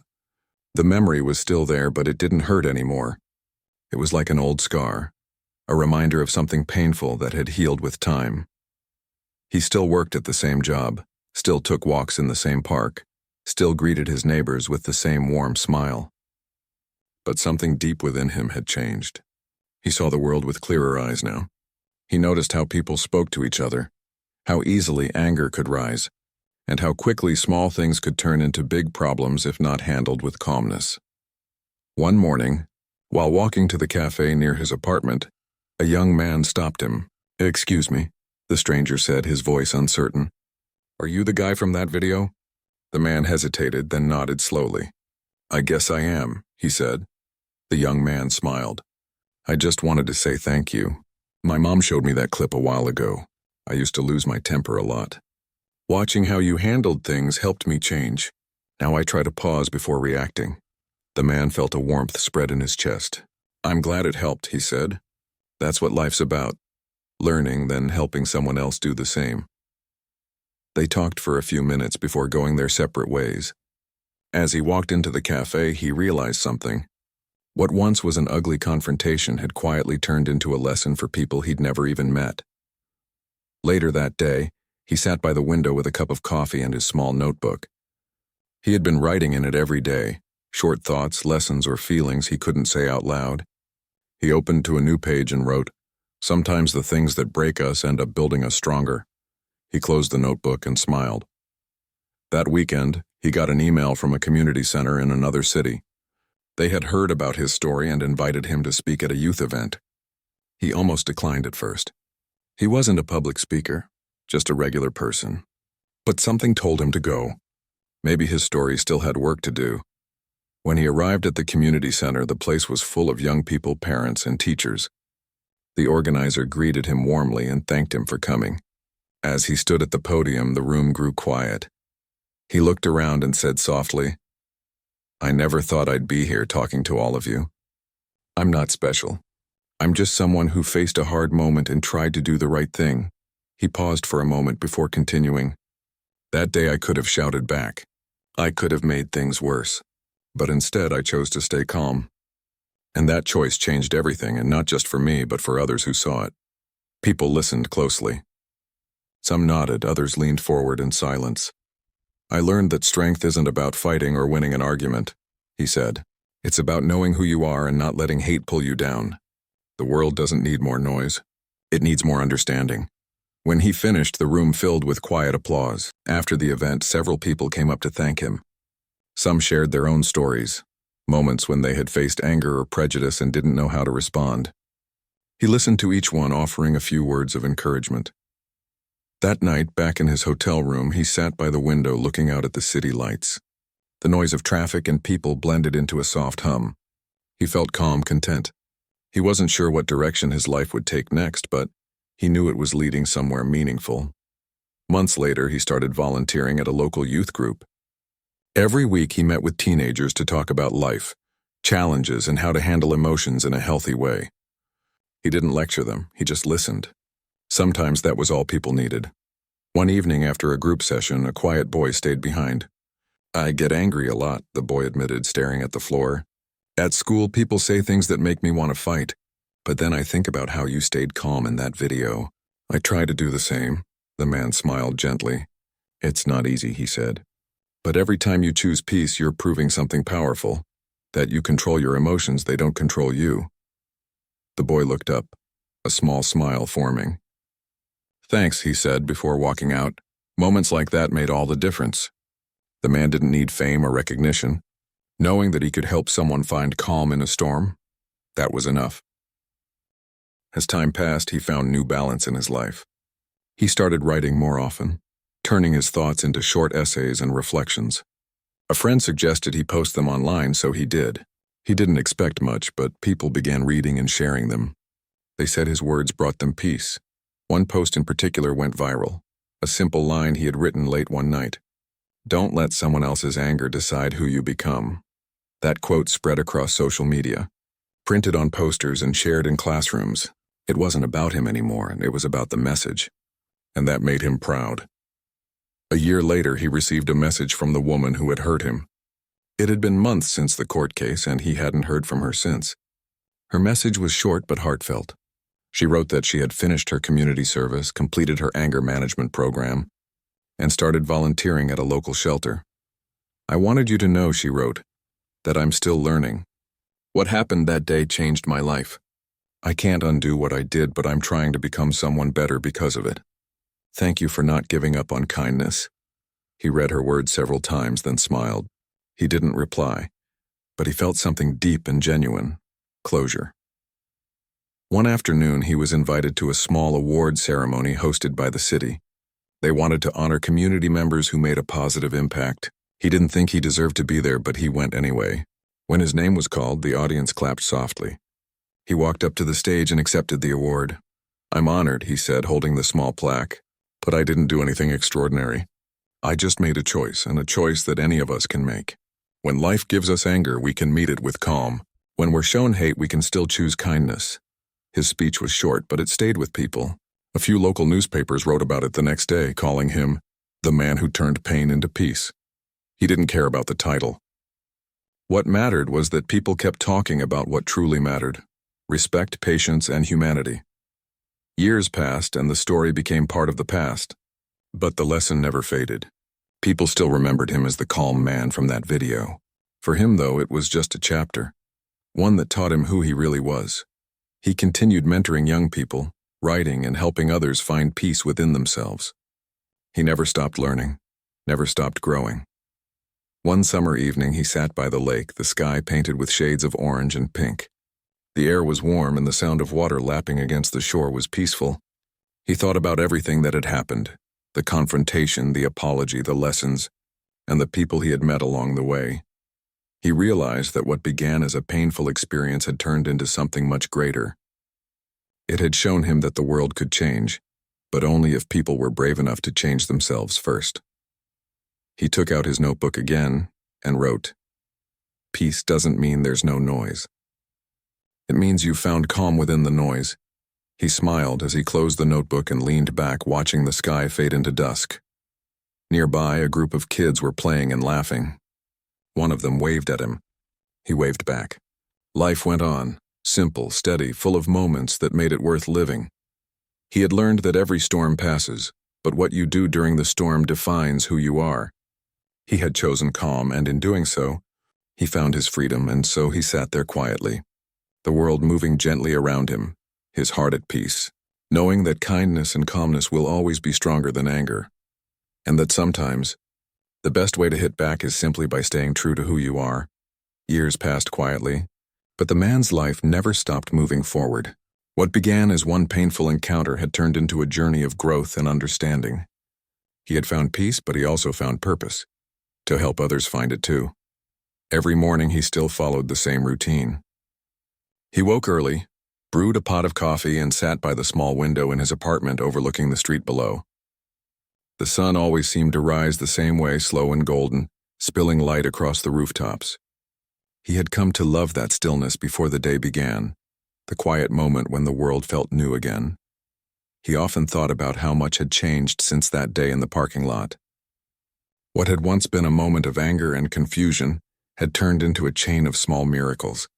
The memory was still there, but it didn't hurt anymore. It was like an old scar, a reminder of something painful that had healed with time. He still worked at the same job, still took walks in the same park, still greeted his neighbors with the same warm smile. But something deep within him had changed. He saw the world with clearer eyes now. He noticed how people spoke to each other, how easily anger could rise, and how quickly small things could turn into big problems if not handled with calmness. One morning, while walking to the cafe near his apartment, a young man stopped him. "Excuse me," the stranger said, his voice uncertain. "Are you the guy from that video?" The man hesitated, then nodded slowly. "I guess I am," he said. The young man smiled. "I just wanted to say thank you. My mom showed me that clip a while ago. I used to lose my temper a lot. Watching how you handled things helped me change. Now I try to pause before reacting." The man felt a warmth spread in his chest. "I'm glad it helped," he said. "That's what life's about. Learning, then helping someone else do the same." They talked for a few minutes before going their separate ways. As he walked into the cafe, he realized something. What once was an ugly confrontation had quietly turned into a lesson for people he'd never even met. Later that day, he sat by the window with a cup of coffee and his small notebook. He had been writing in it every day, short thoughts, lessons, or feelings he couldn't say out loud. He opened to a new page and wrote, "Sometimes the things that break us end up building us stronger." He closed the notebook and smiled. That weekend, he got an email from a community center in another city. They had heard about his story and invited him to speak at a youth event. He almost declined at first. He wasn't a public speaker, just a regular person. But something told him to go. Maybe his story still had work to do. When he arrived at the community center, the place was full of young people, parents, and teachers. The organizer greeted him warmly and thanked him for coming. As he stood at the podium, the room grew quiet. He looked around and said softly, "I never thought I'd be here talking to all of you. I'm not special. I'm just someone who faced a hard moment and tried to do the right thing." He paused for a moment before continuing. "That day I could have shouted back. I could have made things worse. But instead I chose to stay calm. And that choice changed everything, and not just for me, but for others who saw it." People listened closely. Some nodded, others leaned forward in silence. "I learned that strength isn't about fighting or winning an argument," he said. "It's about knowing who you are and not letting hate pull you down. The world doesn't need more noise. It needs more understanding." When he finished, the room filled with quiet applause. After the event, several people came up to thank him. Some shared their own stories, moments when they had faced anger or prejudice and didn't know how to respond. He listened to each one, offering a few words of encouragement. That night, back in his hotel room, he sat by the window looking out at the city lights. The noise of traffic and people blended into a soft hum. He felt calm, content. He wasn't sure what direction his life would take next, but he knew it was leading somewhere meaningful. Months later, he started volunteering at a local youth group. Every week, he met with teenagers to talk about life, challenges, and how to handle emotions in a healthy way. He didn't lecture them, he just listened. Sometimes that was all people needed. One evening after a group session, a quiet boy stayed behind. I get angry a lot, the boy admitted, staring at the floor. At school, people say things that make me want to fight. But then I think about how you stayed calm in that video. I try to do the same. The man smiled gently. It's not easy, he said. But every time you choose peace, you're proving something powerful. That you control your emotions, they don't control you. The boy looked up, a small smile forming. Thanks, he said before walking out. Moments like that made all the difference. The man didn't need fame or recognition. Knowing that he could help someone find calm in a storm, that was enough. As time passed, he found new balance in his life. He started writing more often, turning his thoughts into short essays and reflections. A friend suggested he post them online, so he did. He didn't expect much, but people began reading and sharing them. They said his words brought them peace. One post in particular went viral, a simple line he had written late one night. Don't let someone else's anger decide who you become. That quote spread across social media, printed on posters and shared in classrooms. It wasn't about him anymore, it was about the message. And that made him proud. A year later, he received a message from the woman who had hurt him. It had been months since the court case, and he hadn't heard from her since. Her message was short but heartfelt. She wrote that she had finished her community service, completed her anger management program, and started volunteering at a local shelter. I wanted you to know, she wrote, that I'm still learning. What happened that day changed my life. I can't undo what I did, but I'm trying to become someone better because of it. Thank you for not giving up on kindness. He read her words several times, then smiled. He didn't reply, but he felt something deep and genuine, closure. One afternoon, he was invited to a small award ceremony hosted by the city. They wanted to honor community members who made a positive impact. He didn't think he deserved to be there, but he went anyway. When his name was called, the audience clapped softly. He walked up to the stage and accepted the award. I'm honored, he said, holding the small plaque, but I didn't do anything extraordinary. I just made a choice, and a choice that any of us can make. When life gives us anger, we can meet it with calm. When we're shown hate, we can still choose kindness. His speech was short, but it stayed with people. A few local newspapers wrote about it the next day, calling him the man who turned pain into peace. He didn't care about the title. What mattered was that people kept talking about what truly mattered: respect, patience, and humanity. Years passed, and the story became part of the past. But the lesson never faded. People still remembered him as the calm man from that video. For him, though, it was just a chapter, one that taught him who he really was. He continued mentoring young people, writing and helping others find peace within themselves. He never stopped learning, never stopped growing. One summer evening, he sat by the lake, the sky painted with shades of orange and pink. The air was warm, and the sound of water lapping against the shore was peaceful. He thought about everything that had happened: the confrontation, the apology, the lessons, and the people he had met along the way. He realized that what began as a painful experience had turned into something much greater. It had shown him that the world could change, but only if people were brave enough to change themselves first. He took out his notebook again and wrote, "Peace doesn't mean there's no noise. It means you found calm within the noise." He smiled as he closed the notebook and leaned back, watching the sky fade into dusk. Nearby, a group of kids were playing and laughing. One of them waved at him. He waved back. Life went on, simple, steady, full of moments that made it worth living. He had learned that every storm passes, but what you do during the storm defines who you are. He had chosen calm, and in doing so, he found his freedom, and so he sat there quietly, the world moving gently around him, his heart at peace, knowing that kindness and calmness will always be stronger than anger, and that sometimes the best way to hit back is simply by staying true to who you are. Years passed quietly, but the man's life never stopped moving forward. What began as one painful encounter had turned into a journey of growth and understanding. He had found peace, but he also found purpose, to help others find it too. Every morning he still followed the same routine. He woke early, brewed a pot of coffee, and sat by the small window in his apartment overlooking the street below. The sun always seemed to rise the same way, slow and golden, spilling light across the rooftops. He had come to love that stillness before the day began, the quiet moment when the world felt new again. He often thought about how much had changed since that day in the parking lot. What had once been a moment of anger and confusion had turned into a chain of small miracles.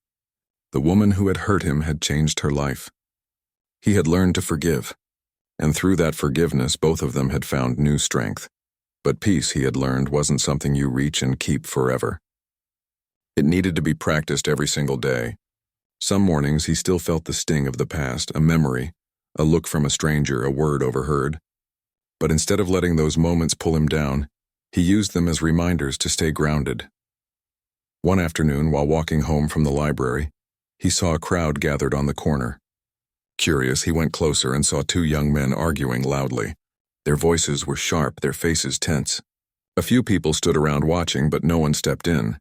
The woman who had hurt him had changed her life. He had learned to forgive, and through that forgiveness both of them had found new strength. But peace, he had learned, wasn't something you reach and keep forever. It needed to be practiced every single day. Some mornings he still felt the sting of the past, a memory, a look from a stranger, a word overheard. But instead of letting those moments pull him down, he used them as reminders to stay grounded. One afternoon, while walking home from the library, he saw a crowd gathered on the corner. Curious, he went closer and saw two young men arguing loudly. Their voices were sharp, their faces tense. A few people stood around watching, but no one stepped in.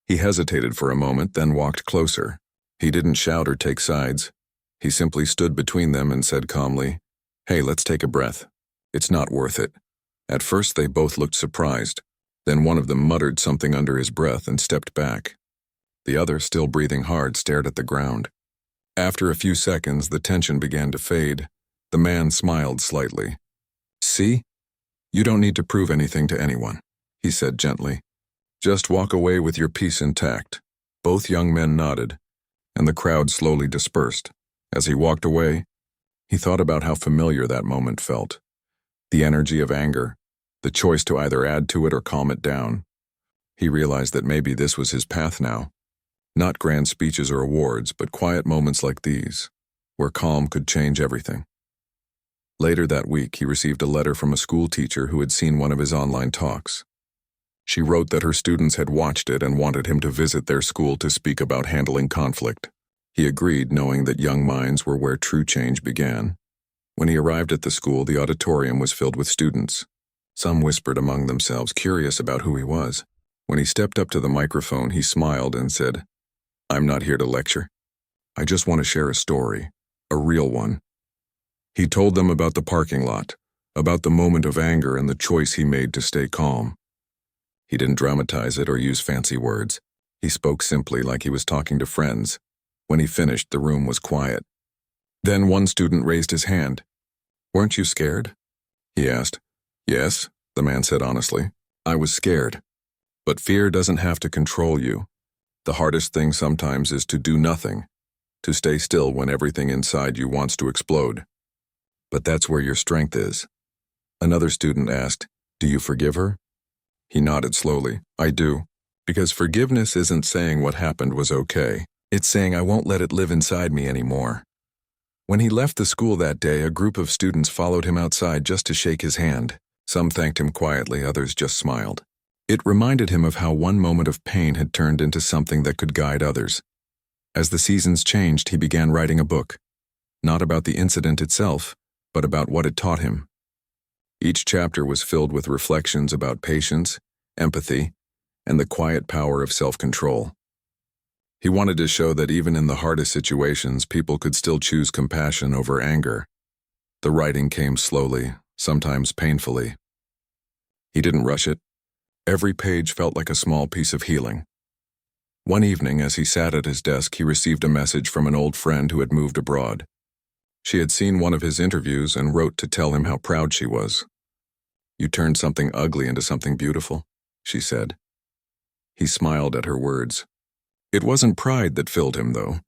He hesitated for a moment, then walked closer. He didn't shout or take sides. He simply stood between them and said calmly, "Hey, let's take a breath. It's not worth it." At first they both looked surprised. Then one of them muttered something under his breath and stepped back. The other, still breathing hard, stared at the ground. After a few seconds, the tension began to fade. The man smiled slightly. "See? You don't need to prove anything to anyone," he said gently. "Just walk away with your peace intact." Both young men nodded, and the crowd slowly dispersed. As he walked away, he thought about how familiar that moment felt. The energy of anger, the choice to either add to it or calm it down. He realized that maybe this was his path now. Not grand speeches or awards, but quiet moments like these, where calm could change everything. Later that week, he received a letter from a school teacher who had seen one of his online talks. She wrote that her students had watched it and wanted him to visit their school to speak about handling conflict. He agreed, knowing that young minds were where true change began. When he arrived at the school, the auditorium was filled with students. Some whispered among themselves, curious about who he was. When he stepped up to the microphone, he smiled and said, "I'm not here to lecture. I just want to share a story, a real one." He told them about the parking lot, about the moment of anger and the choice he made to stay calm. He didn't dramatize it or use fancy words. He spoke simply, like he was talking to friends. When he finished, the room was quiet. Then one student raised his hand. "Weren't you scared?" he asked. "Yes," the man said honestly. "I was scared. But fear doesn't have to control you. The hardest thing sometimes is to do nothing, to stay still when everything inside you wants to explode. But that's where your strength is." Another student asked, "Do you forgive her?" He nodded slowly. "I do. Because forgiveness isn't saying what happened was okay. It's saying I won't let it live inside me anymore." When he left the school that day, a group of students followed him outside just to shake his hand. Some thanked him quietly, others just smiled. It reminded him of how one moment of pain had turned into something that could guide others. As the seasons changed, he began writing a book. Not about the incident itself, but about what it taught him. Each chapter was filled with reflections about patience, empathy, and the quiet power of self-control. He wanted to show that even in the hardest situations, people could still choose compassion over anger. The writing came slowly, sometimes painfully. He didn't rush it. Every page felt like a small piece of healing. One evening, as he sat at his desk, he received a message from an old friend who had moved abroad. She had seen one of his interviews and wrote to tell him how proud she was. "You turned something ugly into something beautiful," she said. He smiled at her words. It wasn't pride that filled him, though.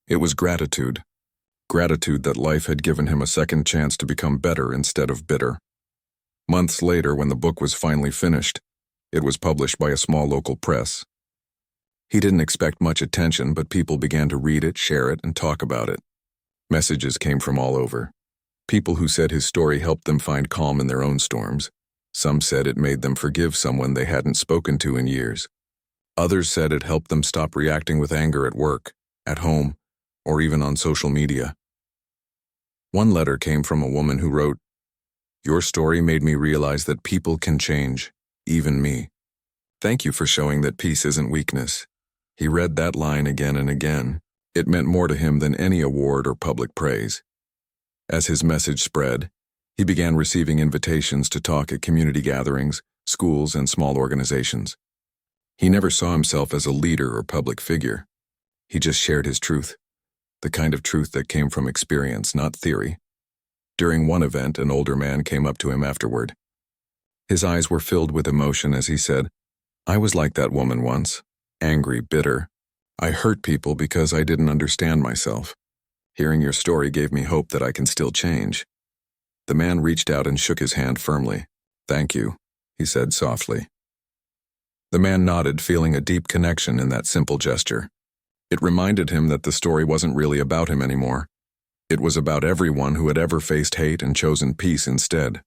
It was gratitude. Gratitude that life had given him a second chance to become better instead of bitter. Months later, when the book was finally finished, it was published by a small local press. He didn't expect much attention, but people began to read it, share it, and talk about it. Messages came from all over. People who said his story helped them find calm in their own storms. Some said it made them forgive someone they hadn't spoken to in years. Others said it helped them stop reacting with anger at work, at home, or even on social media. One letter came from a woman who wrote, "Your story made me realize that people can change, even me. Thank you for showing that peace isn't weakness." He read that line again and again. It meant more to him than any award or public praise. As his message spread, he began receiving invitations to talk at community gatherings, schools, and small organizations. He never saw himself as a leader or public figure. He just shared his truth, the kind of truth that came from experience, not theory. During one event, an older man came up to him afterward. His eyes were filled with emotion as he said, "I was like that woman once, angry, bitter. I hurt people because I didn't understand myself. Hearing your story gave me hope that I can still change." The man reached out and shook his hand firmly. "Thank you," he said softly. The man nodded, feeling a deep connection in that simple gesture. It reminded him that the story wasn't really about him anymore. It was about everyone who had ever faced hate and chosen peace instead.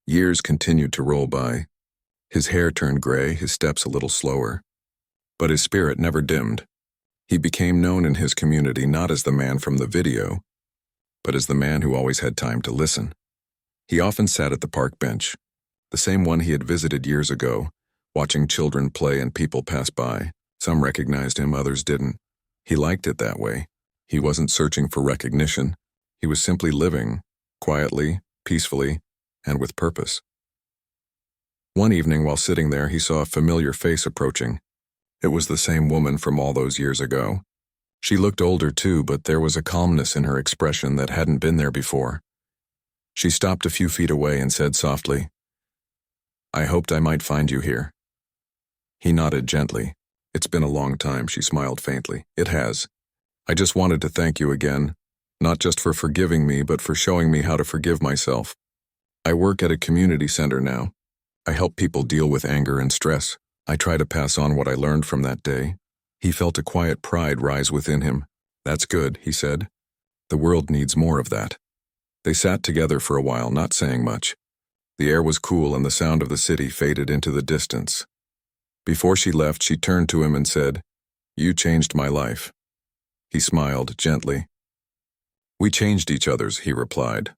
Years continued to roll by. His hair turned gray, his steps a little slower. But his spirit never dimmed. He became known in his community not as the man from the video, but as the man who always had time to listen. He often sat at the park bench, the same one he had visited years ago, watching children play and people pass by. Some recognized him, others didn't. He liked it that way. He wasn't searching for recognition. He was simply living, quietly, peacefully, and with purpose. One evening while sitting there, he saw a familiar face approaching. It was the same woman from all those years ago. She looked older too, but there was a calmness in her expression that hadn't been there before. She stopped a few feet away and said softly, "I hoped I might find you here." He nodded gently. "It's been a long time," she smiled faintly. "It has. I just wanted to thank you again, not just for forgiving me, but for showing me how to forgive myself. I work at a community center now. I help people deal with anger and stress. I try to pass on what I learned from that day." He felt a quiet pride rise within him. "That's good," he said. "The world needs more of that." They sat together for a while, not saying much. The air was cool and the sound of the city faded into the distance. Before she left, she turned to him and said, "You changed my life." He smiled gently. "We changed each other's," he replied.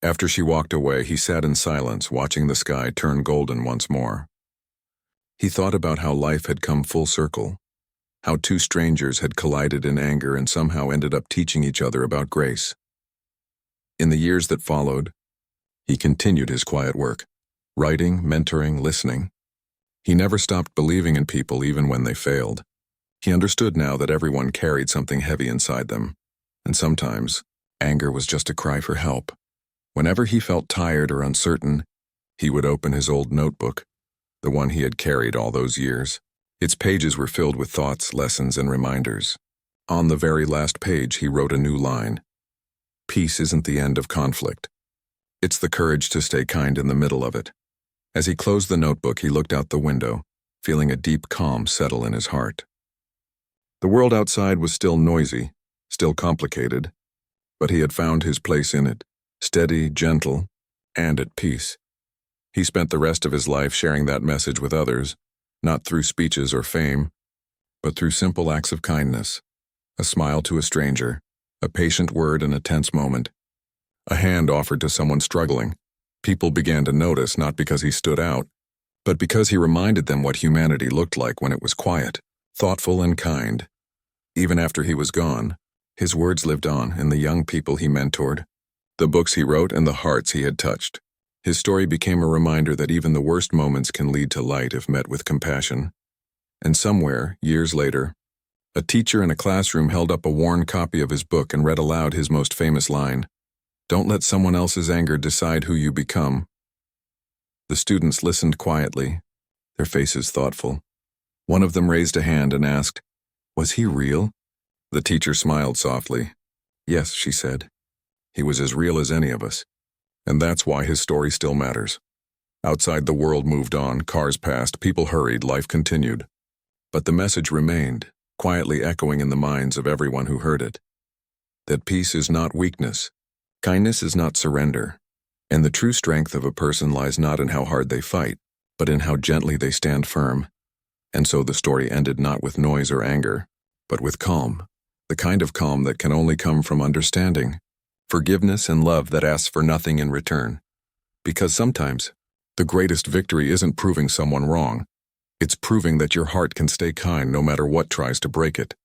After she walked away, he sat in silence, watching the sky turn golden once more. He thought about how life had come full circle, how two strangers had collided in anger and somehow ended up teaching each other about grace. In the years that followed, he continued his quiet work, writing, mentoring, listening. He never stopped believing in people even when they failed. He understood now that everyone carried something heavy inside them, and sometimes anger was just a cry for help. Whenever he felt tired or uncertain, he would open his old notebook, the one he had carried all those years. Its pages were filled with thoughts, lessons, and reminders. On the very last page, he wrote a new line. "Peace isn't the end of conflict. It's the courage to stay kind in the middle of it." As he closed the notebook, he looked out the window, feeling a deep calm settle in his heart. The world outside was still noisy, still complicated, but he had found his place in it, steady, gentle, and at peace. He spent the rest of his life sharing that message with others, not through speeches or fame, but through simple acts of kindness, a smile to a stranger, a patient word in a tense moment, a hand offered to someone struggling. People began to notice not because he stood out, but because he reminded them what humanity looked like when it was quiet, thoughtful, and kind. Even after he was gone, his words lived on in the young people he mentored, the books he wrote, and the hearts he had touched. His story became a reminder that even the worst moments can lead to light if met with compassion. And somewhere, years later, a teacher in a classroom held up a worn copy of his book and read aloud his most famous line, "Don't let someone else's anger decide who you become." The students listened quietly, their faces thoughtful. One of them raised a hand and asked, "Was he real?" The teacher smiled softly. "Yes," she said. "He was as real as any of us." And that's why his story still matters. Outside, the world moved on, cars passed, people hurried, life continued. But the message remained, quietly echoing in the minds of everyone who heard it. That peace is not weakness. Kindness is not surrender. And the true strength of a person lies not in how hard they fight, but in how gently they stand firm. And so the story ended not with noise or anger, but with calm. The kind of calm that can only come from understanding, forgiveness, and love that asks for nothing in return. Because sometimes, the greatest victory isn't proving someone wrong. It's proving that your heart can stay kind no matter what tries to break it.